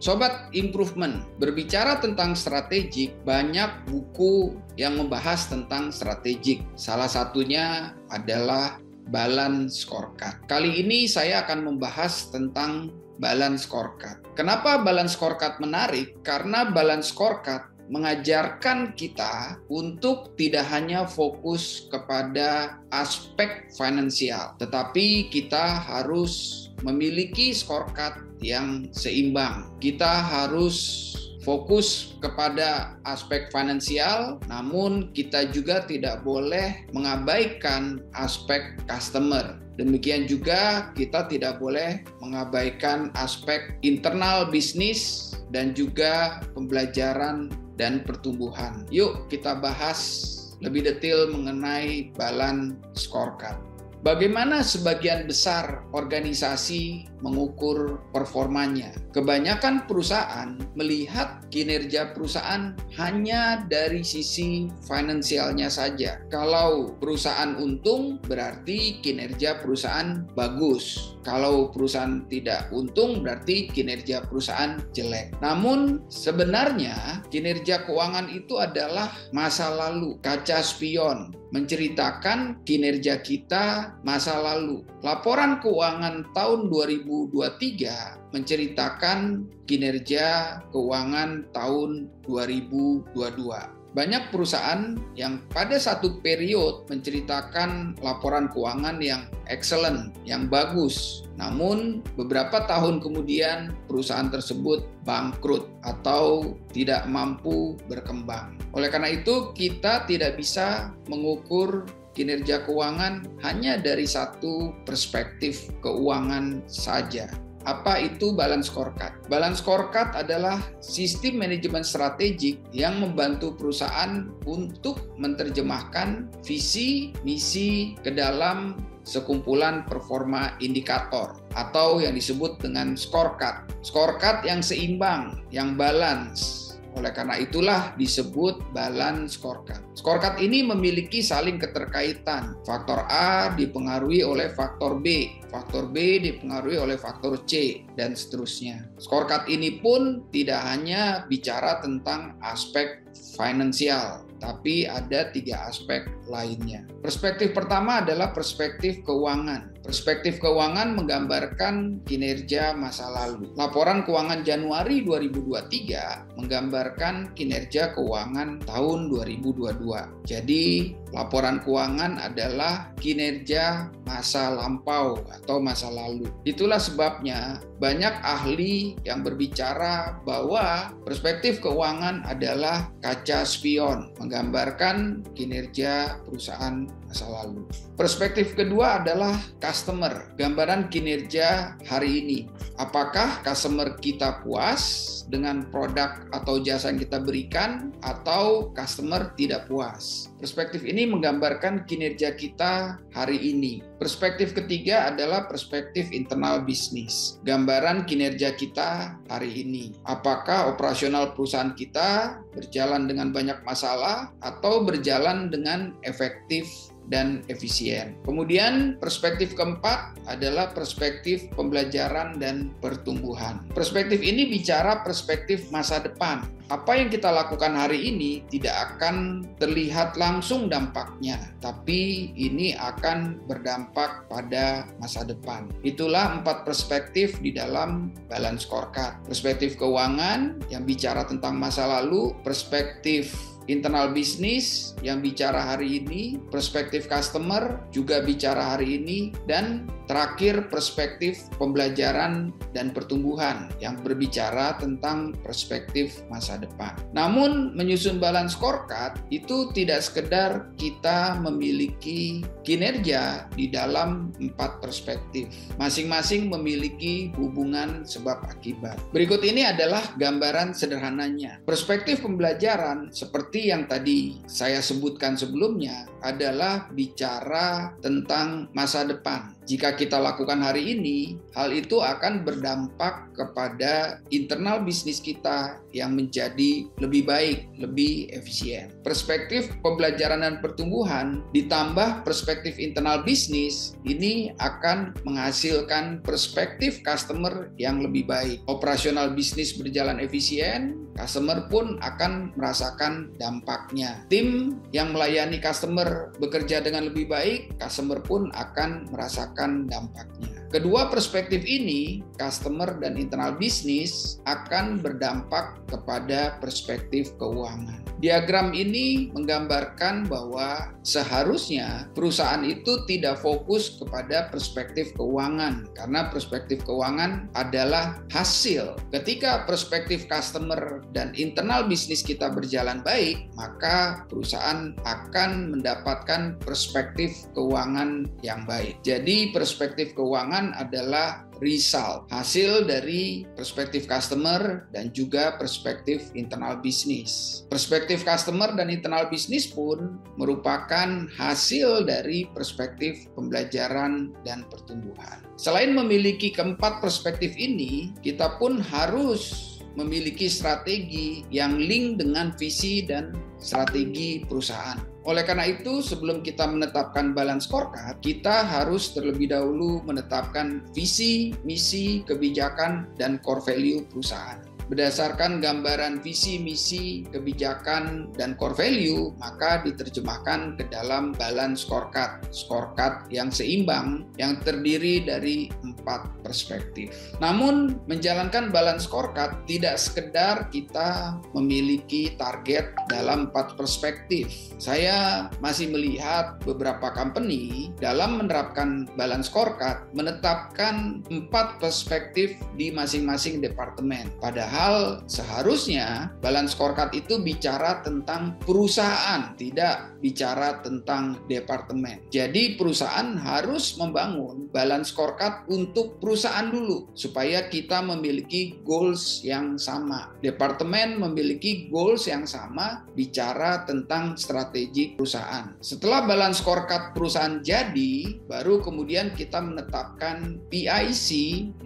Sobat Improvement, berbicara tentang strategik, banyak buku yang membahas tentang strategik. Salah satunya adalah Balance Scorecard. Kali ini saya akan membahas tentang Balance Scorecard. Kenapa Balance Scorecard menarik? Karena Balance Scorecard mengajarkan kita untuk tidak hanya fokus kepada aspek finansial, tetapi kita harus memiliki scorecard yang seimbang. Kita harus fokus kepada aspek finansial, namun kita juga tidak boleh mengabaikan aspek customer. Demikian juga kita tidak boleh mengabaikan aspek internal bisnis dan juga pembelajaran dan pertumbuhan. Yuk kita bahas lebih detail mengenai Balance Scorecard. Bagaimana sebagian besar organisasi mengukur performanya? Kebanyakan perusahaan melihat kinerja perusahaan hanya dari sisi finansialnya saja. Kalau perusahaan untung, berarti kinerja perusahaan bagus. Kalau perusahaan tidak untung, berarti kinerja perusahaan jelek. Namun sebenarnya kinerja keuangan itu adalah masa lalu, kaca spion, menceritakan kinerja kita masa lalu. Laporan keuangan tahun 2023 menceritakan kinerja keuangan tahun 2022. Banyak perusahaan yang pada satu periode menceritakan laporan keuangan yang excellent, yang bagus. Namun beberapa tahun kemudian perusahaan tersebut bangkrut atau tidak mampu berkembang. Oleh karena itu kita tidak bisa mengukur kinerja keuangan hanya dari satu perspektif keuangan saja. Apa itu Balance Scorecard? Balance Scorecard adalah sistem manajemen strategik yang membantu perusahaan untuk menerjemahkan visi, misi ke dalam sekumpulan performa indikator atau yang disebut dengan scorecard. Scorecard yang seimbang, yang balance. Oleh karena itulah disebut Balance Scorecard. Scorecard ini memiliki saling keterkaitan. Faktor A dipengaruhi oleh faktor B, faktor B dipengaruhi oleh faktor C, dan seterusnya. Scorecard ini pun tidak hanya bicara tentang aspek finansial, tapi ada 3 aspek lainnya. Perspektif pertama adalah perspektif keuangan. Perspektif keuangan menggambarkan kinerja masa lalu. Laporan keuangan Januari 2023 menggambarkan kinerja keuangan tahun 2022. Jadi, laporan keuangan adalah kinerja masa lampau atau masa lalu. Itulah sebabnya banyak ahli yang berbicara bahwa perspektif keuangan adalah kaca spion, menggambarkan kinerja perusahaan masa lalu. Perspektif kedua adalah customer, gambaran kinerja hari ini. Apakah customer kita puas dengan produk atau jasa yang kita berikan, atau customer tidak puas? Perspektif ini menggambarkan kinerja kita hari ini. Perspektif ketiga adalah perspektif internal bisnis, gambaran kinerja kita hari ini. Apakah operasional perusahaan kita berjalan dengan banyak masalah atau berjalan dengan efektif dan efisien. Kemudian perspektif keempat adalah perspektif pembelajaran dan pertumbuhan. Perspektif ini bicara perspektif masa depan. Apa yang kita lakukan hari ini tidak akan terlihat langsung dampaknya, tapi ini akan berdampak pada masa depan. Itulah 4 perspektif di dalam Balance Scorecard. Perspektif keuangan yang bicara tentang masa lalu, perspektif internal bisnis yang bicara hari ini, perspektif customer juga bicara hari ini, dan terakhir perspektif pembelajaran dan pertumbuhan yang berbicara tentang perspektif masa depan. Namun menyusun Balance Scorecard itu tidak sekedar kita memiliki kinerja di dalam 4 perspektif. Masing-masing memiliki hubungan sebab akibat. Berikut ini adalah gambaran sederhananya. Perspektif pembelajaran seperti yang tadi saya sebutkan sebelumnya adalah bicara tentang masa depan. Jika kita lakukan hari ini, hal itu akan berdampak kepada internal bisnis kita yang menjadi lebih baik, lebih efisien. Perspektif pembelajaran dan pertumbuhan ditambah perspektif internal bisnis, ini akan menghasilkan perspektif customer yang lebih baik. Operasional bisnis berjalan efisien, customer pun akan merasakan dampaknya. Tim yang melayani customer bekerja dengan lebih baik, customer pun akan merasakan dampaknya. Kedua perspektif ini, customer dan internal bisnis, akan berdampak kepada perspektif keuangan. Diagram ini menggambarkan bahwa seharusnya perusahaan itu tidak fokus kepada perspektif keuangan, karena perspektif keuangan adalah hasil. Ketika perspektif customer dan internal bisnis kita berjalan baik, maka perusahaan akan mendapatkan perspektif keuangan yang baik. Jadi perspektif keuangan adalah result, hasil dari perspektif customer dan juga perspektif internal bisnis. Perspektif customer dan internal bisnis pun merupakan hasil dari perspektif pembelajaran dan pertumbuhan. Selain memiliki keempat perspektif ini, kita pun harus memiliki strategi yang link dengan visi dan strategi perusahaan. Oleh karena itu, sebelum kita menetapkan balance scorecard, kita harus terlebih dahulu menetapkan visi, misi, kebijakan, dan core value perusahaan. Berdasarkan gambaran visi, misi, kebijakan, dan core value, maka diterjemahkan ke dalam balance scorecard. Scorecard yang seimbang, yang terdiri dari 4 perspektif. Namun, menjalankan balance scorecard tidak sekedar kita memiliki target dalam 4 perspektif. Saya masih melihat beberapa company dalam menerapkan balance scorecard menetapkan 4 perspektif di masing-masing departemen. Padahal seharusnya balance scorecard itu bicara tentang perusahaan, tidak bicara tentang departemen. Jadi perusahaan harus membangun balance scorecard untuk perusahaan dulu supaya kita memiliki goals yang sama. Departemen memiliki goals yang sama bicara tentang strategi perusahaan. Setelah balance scorecard perusahaan jadi, baru kemudian kita menetapkan PIC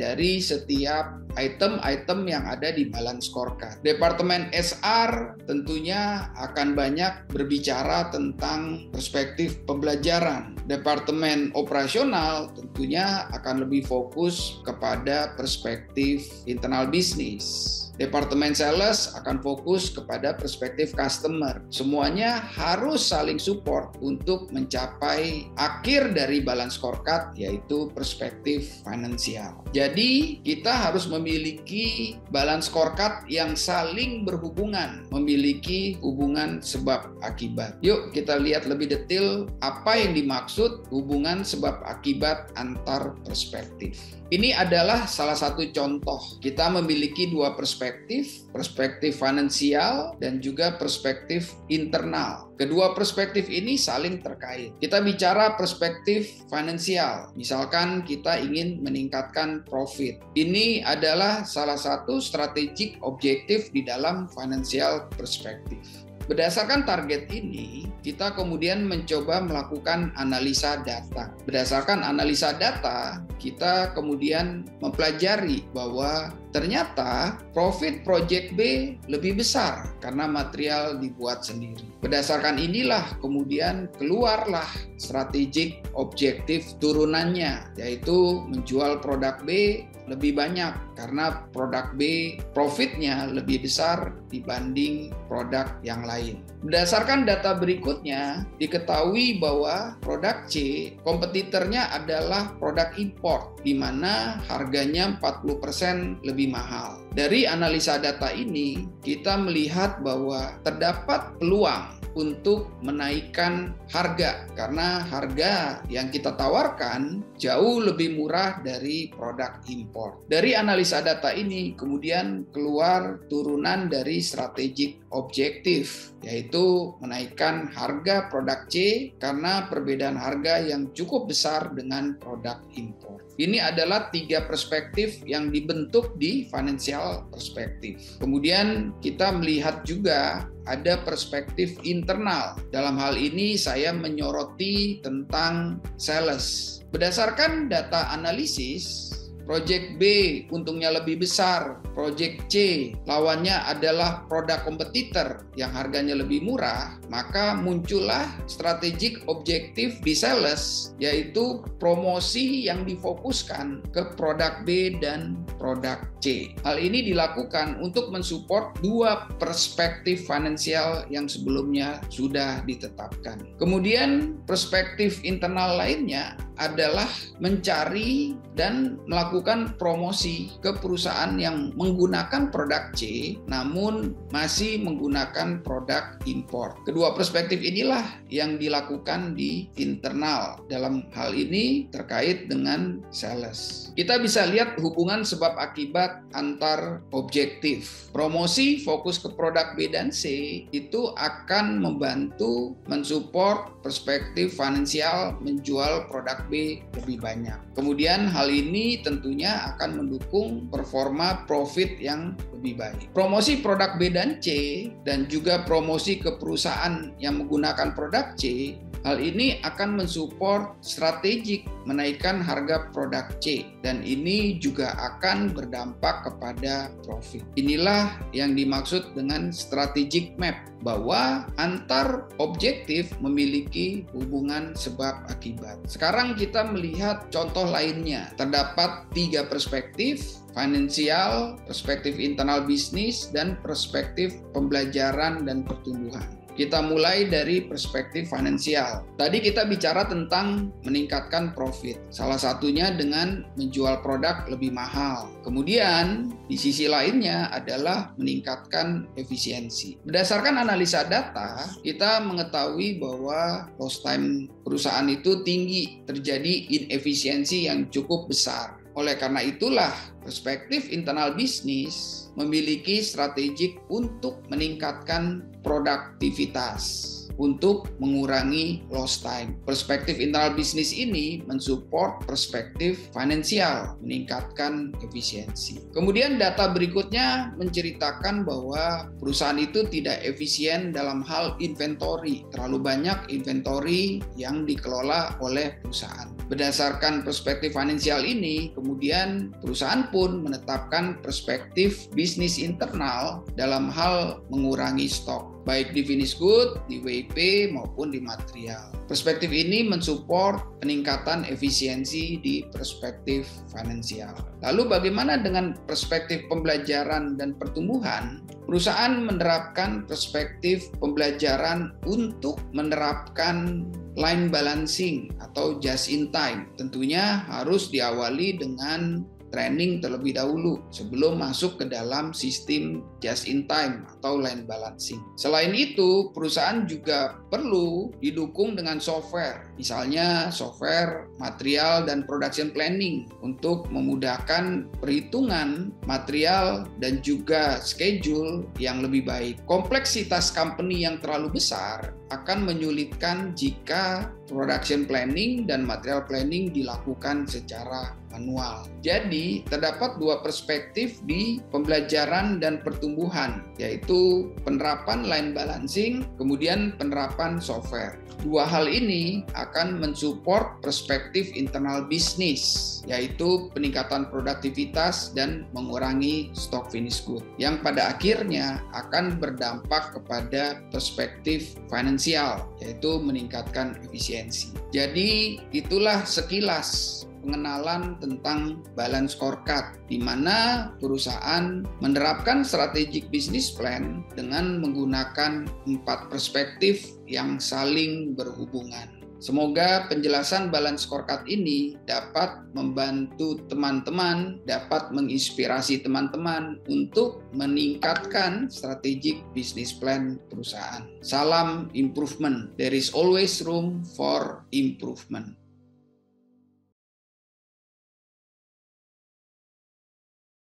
dari setiap item-item yang ada di balance scorecard. Departemen SR tentunya akan banyak berbicara tentang perspektif pembelajaran. Departemen operasional tentunya akan lebih fokus kepada perspektif internal bisnis. Departemen sales akan fokus kepada perspektif customer. Semuanya harus saling support untuk mencapai akhir dari balance scorecard, yaitu perspektif finansial. Jadi, kita harus memiliki balance scorecard yang saling berhubungan, memiliki hubungan sebab akibat. Yuk kita lihat lebih detail apa yang dimaksud hubungan sebab akibat antar perspektif. Ini adalah salah satu contoh. Kita memiliki 2 perspektif, perspektif finansial dan juga perspektif internal. Kedua perspektif ini saling terkait. Kita bicara perspektif finansial. Misalkan kita ingin meningkatkan profit. Ini adalah salah satu strategic objektif di dalam financial perspektif. Berdasarkan target ini, kita kemudian mencoba melakukan analisa data. Berdasarkan analisa data, kita kemudian mempelajari bahwa ternyata profit project B lebih besar karena material dibuat sendiri. Berdasarkan inilah kemudian keluarlah strategic objektif turunannya, yaitu menjual produk B lebih banyak karena produk B profitnya lebih besar dibanding produk yang lain. Berdasarkan data berikutnya, diketahui bahwa produk C kompetitornya adalah produk import, di mana harganya 40% lebih mahal. Dari analisa data ini, kita melihat bahwa terdapat peluang untuk menaikkan harga karena harga yang kita tawarkan jauh lebih murah dari produk impor. Dari analisa data ini kemudian keluar turunan dari strategic objektif, yaitu menaikkan harga produk C karena perbedaan harga yang cukup besar dengan produk impor. Ini adalah 3 perspektif yang dibentuk di financial perspektif. Kemudian kita melihat juga ada perspektif internal. Dalam hal ini saya menyoroti tentang sales. Berdasarkan data analisis, Project B untungnya lebih besar, Project C lawannya adalah produk kompetitor yang harganya lebih murah, maka muncullah strategic objektif di sales, yaitu promosi yang difokuskan ke produk B dan produk C. Hal ini dilakukan untuk mensupport 2 perspektif finansial yang sebelumnya sudah ditetapkan. Kemudian perspektif internal lainnya adalah mencari dan melakukan promosi ke perusahaan yang menggunakan produk C namun masih menggunakan produk impor. Kedua perspektif inilah yang dilakukan di internal. Dalam hal ini terkait dengan sales. Kita bisa lihat hubungan sebab akibat antar objektif. Promosi fokus ke produk B dan C itu akan membantu mensupport perspektif finansial menjual produk B lebih banyak. Kemudian hal ini tentunya akan mendukung performa profit yang lebih baik. Promosi produk B dan C dan juga promosi ke perusahaan yang menggunakan produk C, hal ini akan mensupport strategik menaikkan harga produk C dan ini juga akan berdampak kepada profit. Inilah yang dimaksud dengan strategic map, bahwa antar objektif memiliki hubungan sebab akibat. Sekarang kita melihat contoh lainnya. Terdapat 3 perspektif: finansial, perspektif internal bisnis, dan perspektif pembelajaran dan pertumbuhan. Kita mulai dari perspektif finansial. Tadi kita bicara tentang meningkatkan profit. Salah satunya dengan menjual produk lebih mahal. Kemudian di sisi lainnya adalah meningkatkan efisiensi. Berdasarkan analisa data, kita mengetahui bahwa lost time perusahaan itu tinggi, terjadi inefisiensi yang cukup besar. Oleh karena itulah perspektif internal bisnis memiliki strategik untuk meningkatkan produktivitas, untuk mengurangi lost time. Perspektif internal bisnis ini mensupport perspektif finansial, meningkatkan efisiensi. Kemudian data berikutnya menceritakan bahwa perusahaan itu tidak efisien dalam hal inventory. Terlalu banyak inventory yang dikelola oleh perusahaan. Berdasarkan perspektif finansial ini, kemudian perusahaan pun menetapkan perspektif bisnis internal dalam hal mengurangi stok, baik di finished good, di WIP, maupun di material. Perspektif ini mensupport peningkatan efisiensi di perspektif finansial. Lalu bagaimana dengan perspektif pembelajaran dan pertumbuhan? Perusahaan menerapkan perspektif pembelajaran untuk menerapkan line balancing atau just in time. Tentunya harus diawali dengan training terlebih dahulu sebelum masuk ke dalam sistem just in time atau line balancing. Selain itu, perusahaan juga perlu didukung dengan software, misalnya software material dan production planning untuk memudahkan perhitungan material dan juga schedule yang lebih baik. Kompleksitas company yang terlalu besar akan menyulitkan jika production planning dan material planning dilakukan secara manual. Jadi, terdapat 2 perspektif di pembelajaran dan pertumbuhan, yaitu penerapan line balancing, kemudian penerapan software. 2 hal ini akan mensupport perspektif internal bisnis, yaitu peningkatan produktivitas dan mengurangi stok finished good, yang pada akhirnya akan berdampak kepada perspektif finansial, yaitu meningkatkan efisiensi. Jadi, itulah sekilas pengenalan tentang balance scorecard, di mana perusahaan menerapkan strategic business plan dengan menggunakan 4 perspektif yang saling berhubungan. Semoga penjelasan balance scorecard ini dapat membantu teman-teman, dapat menginspirasi teman-teman untuk meningkatkan strategic business plan perusahaan. Salam improvement. There is always room for improvement.